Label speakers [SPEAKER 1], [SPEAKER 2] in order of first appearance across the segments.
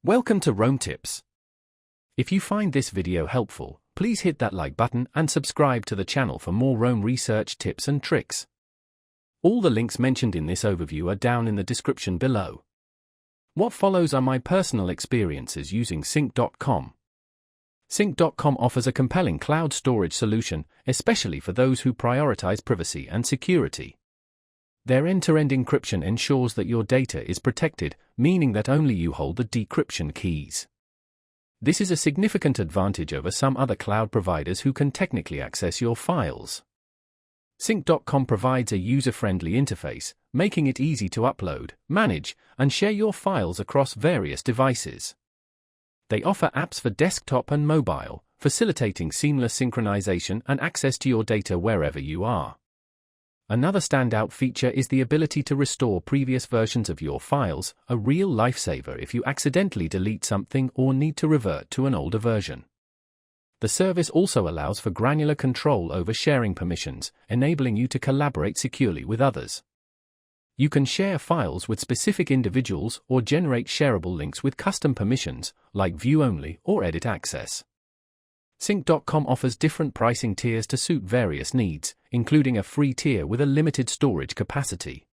[SPEAKER 1] Welcome to Roam Tips. If you find this video helpful, please hit that like button and subscribe to the channel for more Roam research tips and tricks. All the links mentioned in this overview are down in the description below. What follows are my personal experiences using Sync.com. Sync.com offers a compelling cloud storage solution, especially for those who prioritize privacy and security. Their end-to-end encryption ensures that your data is protected, meaning that only you hold the decryption keys. This is a significant advantage over some other cloud providers who can technically access your files. Sync.com provides a user-friendly interface, making it easy to upload, manage, and share your files across various devices. They offer apps for desktop and mobile, facilitating seamless synchronization and access to your data wherever you are. Another standout feature is the ability to restore previous versions of your files, a real lifesaver if you accidentally delete something or need to revert to an older version. The service also allows for granular control over sharing permissions, enabling you to collaborate securely with others. You can share files with specific individuals or generate shareable links with custom permissions, like view-only or edit access. Sync.com offers different pricing tiers to suit various needs, including a free tier with a limited storage capacity.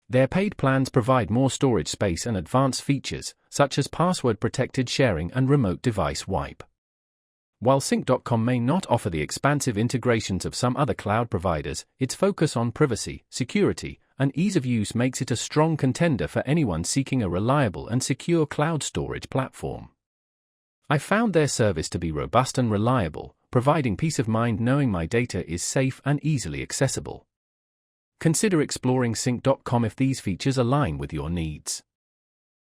[SPEAKER 1] Their paid plans provide more storage space and advanced features, such as password-protected sharing and remote device wipe. While Sync.com may not offer the expansive integrations of some other cloud providers, its focus on privacy, security, and ease of use makes it a strong contender for anyone seeking a reliable and secure cloud storage platform. I found their service to be robust and reliable, providing peace of mind knowing my data is safe and easily accessible. Consider exploring Sync.com if these features align with your needs.